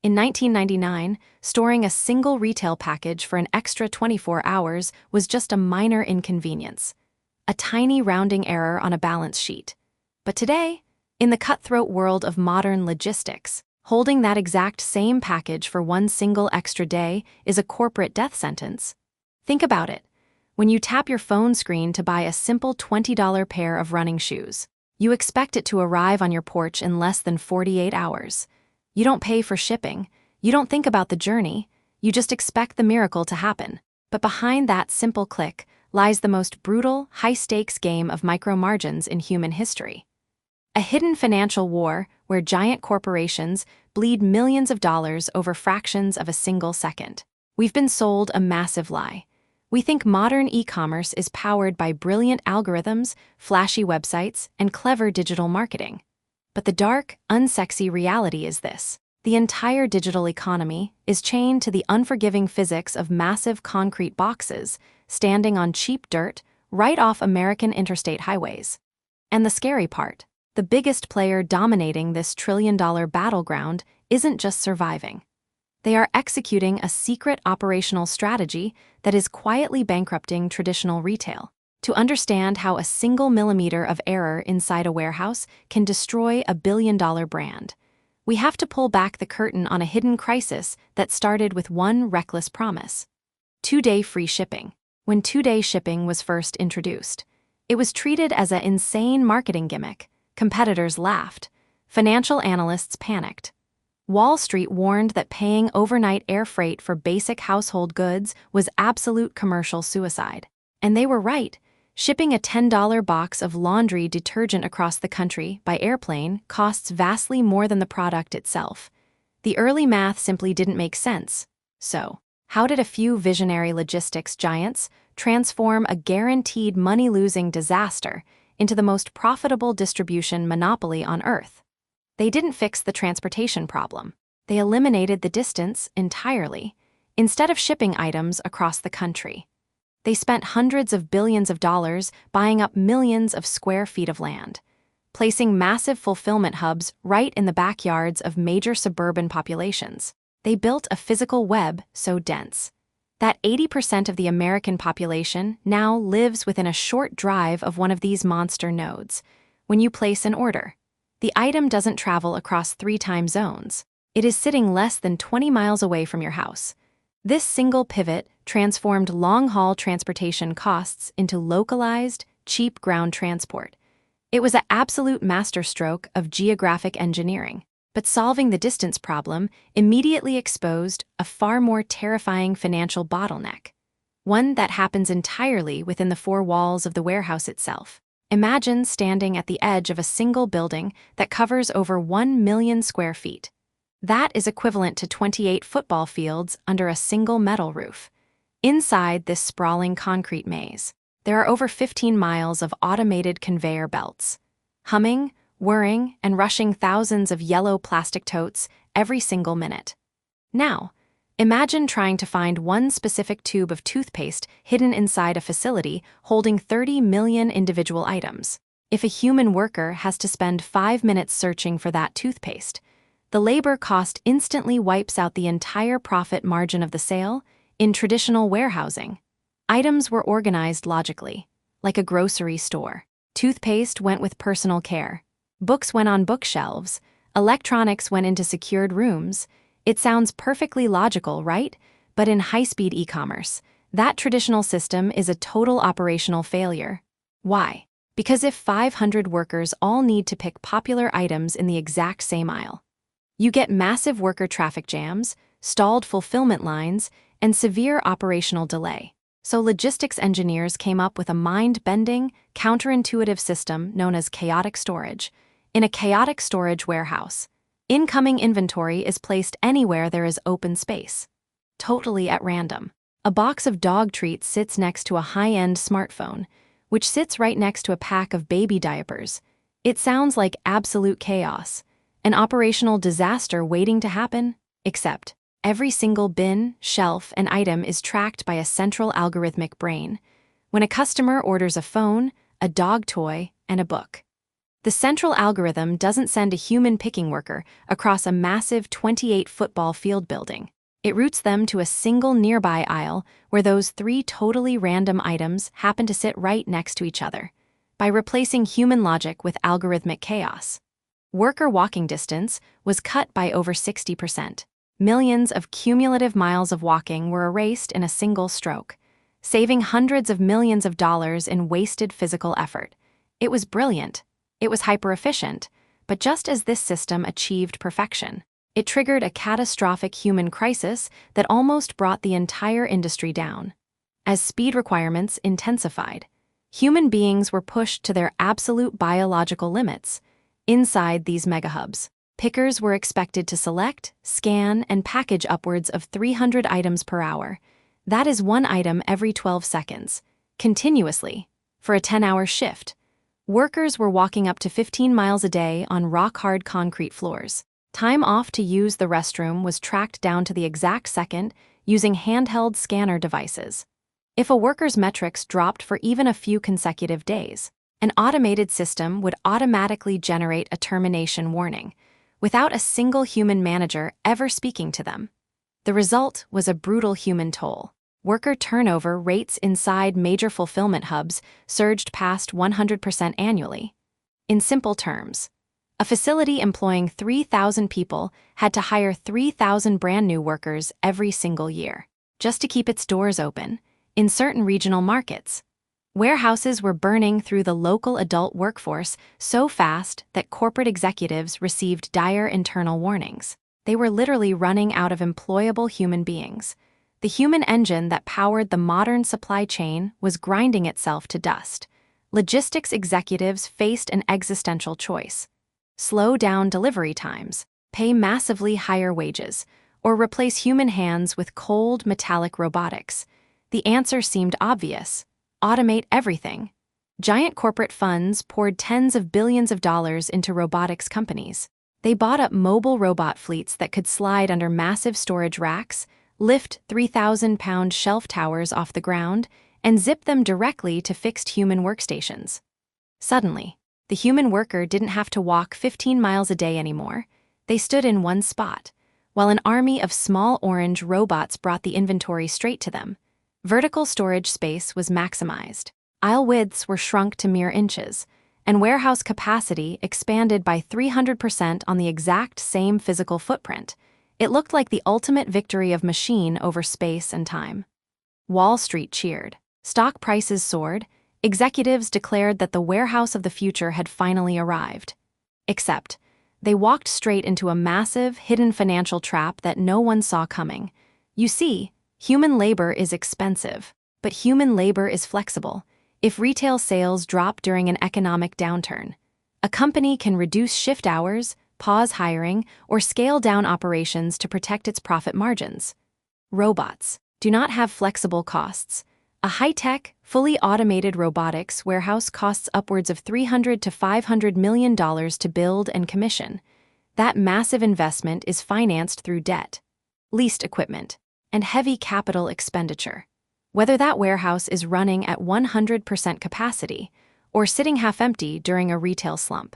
In 1999, storing a single retail package for an extra 24 hours was just a minor inconvenience, a tiny rounding error on a balance sheet. But today, in the cutthroat world of modern logistics, holding that exact same package for one single extra day is a corporate death sentence. Think about it. When you tap your phone screen to buy a simple $20 pair of running shoes, you expect it to arrive on your porch in less than 48 hours. You don't pay for shipping. You don't think about the journey. You just expect the miracle to happen. But behind that simple click lies the most brutal, high-stakes game of micro-margins in human history. A hidden financial war where giant corporations bleed millions of dollars over fractions of a single second. We've been sold a massive lie. We think modern e-commerce is powered by brilliant algorithms, flashy websites, and clever digital marketing. But the dark, unsexy reality is this. The entire digital economy is chained to the unforgiving physics of massive concrete boxes standing on cheap dirt right off American interstate highways. And the scary part, the biggest player dominating this trillion-dollar battleground isn't just surviving. They are executing a secret operational strategy that is quietly bankrupting traditional retail. To understand how a single millimeter of error inside a warehouse can destroy a billion-dollar brand, we have to pull back the curtain on a hidden crisis that started with one reckless promise: 2-day free shipping. When 2-day shipping was first introduced, it was treated as an insane marketing gimmick. Competitors laughed. Financial analysts panicked. Wall Street warned that paying overnight air freight for basic household goods was absolute commercial suicide. And they were right. Shipping a $10 box of laundry detergent across the country by airplane costs vastly more than the product itself. The early math simply didn't make sense. So, how did a few visionary logistics giants transform a guaranteed money-losing disaster into the most profitable distribution monopoly on Earth? They didn't fix the transportation problem. They eliminated the distance entirely, instead of shipping items across the country. They spent hundreds of billions of dollars buying up millions of square feet of land, placing massive fulfillment hubs right in the backyards of major suburban populations. They built a physical web so dense that 80% of the American population now lives within a short drive of one of these monster nodes. When you place an order, the item doesn't travel across 3 time zones. It is sitting less than 20 miles away from your house. This single pivot transformed long-haul transportation costs into localized, cheap ground transport. It was an absolute masterstroke of geographic engineering. But solving the distance problem immediately exposed a far more terrifying financial bottleneck, one that happens entirely within the 4 walls of the warehouse itself. Imagine standing at the edge of a single building that covers over 1 million square feet. That is equivalent to 28 football fields under a single metal roof. Inside this sprawling concrete maze, there are over 15 miles of automated conveyor belts, humming, whirring, and rushing thousands of yellow plastic totes every single minute. Now, imagine trying to find one specific tube of toothpaste hidden inside a facility holding 30 million individual items. If a human worker has to spend 5 minutes searching for that toothpaste, the labor cost instantly wipes out the entire profit margin of the sale. In traditional warehousing, items were organized logically, like a grocery store. Toothpaste went with personal care. Books went on bookshelves. Electronics went into secured rooms. It sounds perfectly logical, right? But in high-speed e-commerce, that traditional system is a total operational failure. Why? Because if 500 workers all need to pick popular items in the exact same aisle, you get massive worker traffic jams, stalled fulfillment lines, and severe operational delay. So logistics engineers came up with a mind-bending, counterintuitive system known as chaotic storage. In a chaotic storage warehouse, incoming inventory is placed anywhere there is open space, totally at random. A box of dog treats sits next to a high-end smartphone, which sits right next to a pack of baby diapers. It sounds like absolute chaos, an operational disaster waiting to happen, except every single bin, shelf, and item is tracked by a central algorithmic brain. When a customer orders a phone, a dog toy, and a book, The central algorithm doesn't send a human picking worker across a massive 28-football field building. It routes them to a single nearby aisle where those 3 totally random items happen to sit right next to each other, by replacing human logic with algorithmic chaos. Worker walking distance was cut by over 60%. Millions of cumulative miles of walking were erased in a single stroke, saving hundreds of millions of dollars in wasted physical effort. It was brilliant. It was hyper-efficient. But just as this system achieved perfection, it triggered a catastrophic human crisis that almost brought the entire industry down. As speed requirements intensified, human beings were pushed to their absolute biological limits. Inside these megahubs, pickers were expected to select, scan, and package upwards of 300 items per hour. That is 1 item every 12 seconds, continuously, for a 10-hour shift. Workers were walking up to 15 miles a day on rock-hard concrete floors. Time off to use the restroom was tracked down to the exact second using handheld scanner devices. If a worker's metrics dropped for even a few consecutive days, an automated system would automatically generate a termination warning, without a single human manager ever speaking to them. The result was a brutal human toll. Worker turnover rates inside major fulfillment hubs surged past 100% annually. In simple terms, a facility employing 3,000 people had to hire 3,000 brand new workers every single year, just to keep its doors open. In certain regional markets, warehouses were burning through the local adult workforce so fast that corporate executives received dire internal warnings. They were literally running out of employable human beings. The human engine that powered the modern supply chain was grinding itself to dust. Logistics executives faced an existential choice: slow down delivery times, pay massively higher wages, or replace human hands with cold, metallic robotics. The answer seemed obvious: automate everything. Giant corporate funds poured tens of billions of dollars into robotics companies. They bought up mobile robot fleets that could slide under massive storage racks, lift 3,000-pound shelf towers off the ground, and zip them directly to fixed human workstations. Suddenly, the human worker didn't have to walk 15 miles a day anymore. They stood in one spot, while an army of small orange robots brought the inventory straight to them. Vertical storage space was maximized. Aisle widths were shrunk to mere inches, and warehouse capacity expanded by 300% on the exact same physical footprint. It looked like the ultimate victory of machine over space and time. Wall Street cheered. Stock prices soared. Executives declared that the warehouse of the future had finally arrived. Except, they walked straight into a massive, hidden financial trap that no one saw coming. You see, human labor is expensive, but human labor is flexible. If retail sales drop during an economic downturn, a company can reduce shift hours, pause hiring, or scale down operations to protect its profit margins. Robots do not have flexible costs. A high-tech, fully automated robotics warehouse costs upwards of $300 to $500 million to build and commission. That massive investment is financed through debt, leased equipment, and heavy capital expenditure. Whether that warehouse is running at 100% capacity or sitting half-empty during a retail slump.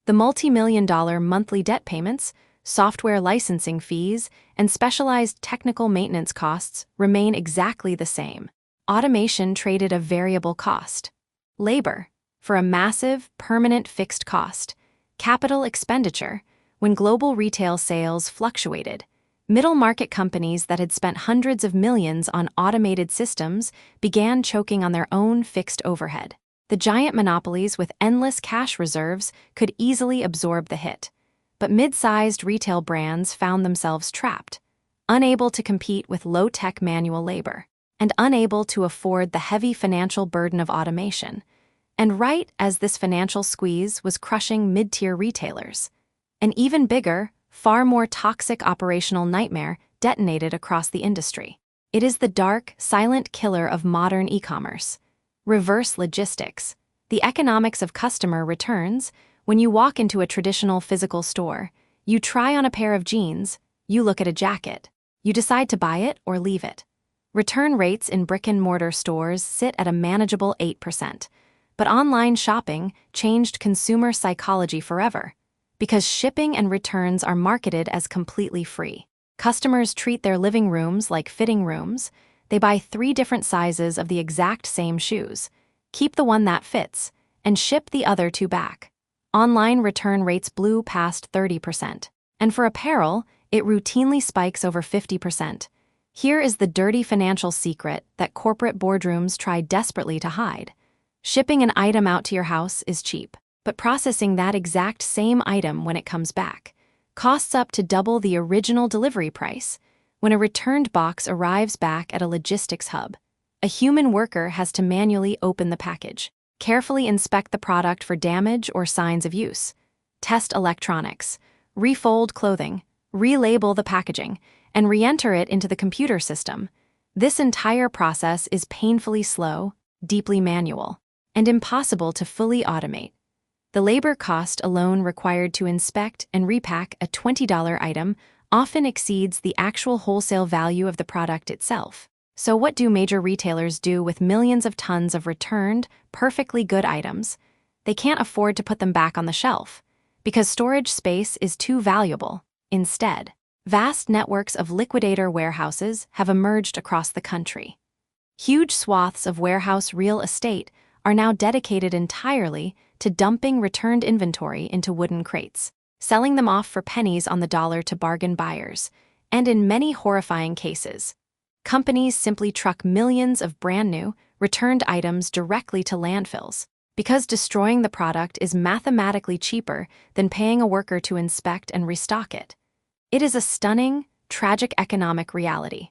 The multi-million-dollar monthly debt payments, software licensing fees, and specialized technical maintenance costs remain exactly the same. Automation traded a variable cost, labor, for a massive, permanent fixed cost, capital expenditure. When global retail sales fluctuated, middle-market companies that had spent hundreds of millions on automated systems began choking on their own fixed overhead. The giant monopolies with endless cash reserves could easily absorb the hit, but mid-sized retail brands found themselves trapped, unable to compete with low-tech manual labor, and unable to afford the heavy financial burden of automation. And right as this financial squeeze was crushing mid-tier retailers, an even bigger, far more toxic operational nightmare detonated across the industry. It is the dark, silent killer of modern e-commerce. Reverse logistics. The economics of customer returns. When you walk into a traditional physical store, you try on a pair of jeans, you look at a jacket, you decide to buy it or leave it. Return rates in brick-and-mortar stores sit at a manageable 8%, But online shopping changed consumer psychology forever. Because shipping and returns are marketed as completely free. Customers treat their living rooms like fitting rooms. They buy 3 different sizes of the exact same shoes, keep the one that fits, and ship the other 2 back. Online return rates blew past 30%. And for apparel, it routinely spikes over 50%. Here is the dirty financial secret that corporate boardrooms try desperately to hide. Shipping an item out to your house is cheap, but processing that exact same item when it comes back costs up to double the original delivery price. When a returned box arrives back at a logistics hub, a human worker has to manually open the package, carefully inspect the product for damage or signs of use, test electronics, refold clothing, relabel the packaging, and re-enter it into the computer system. This entire process is painfully slow, deeply manual, and impossible to fully automate. The labor cost alone required to inspect and repack a $20 item often exceeds the actual wholesale value of the product itself. So what do major retailers do with millions of tons of returned, perfectly good items? They can't afford to put them back on the shelf, because storage space is too valuable. Instead, vast networks of liquidator warehouses have emerged across the country. Huge swaths of warehouse real estate are now dedicated entirely to dumping returned inventory into wooden crates, selling them off for pennies on the dollar to bargain buyers, and in many horrifying cases, companies simply truck millions of brand-new, returned items directly to landfills, because destroying the product is mathematically cheaper than paying a worker to inspect and restock it. It is a stunning, tragic economic reality.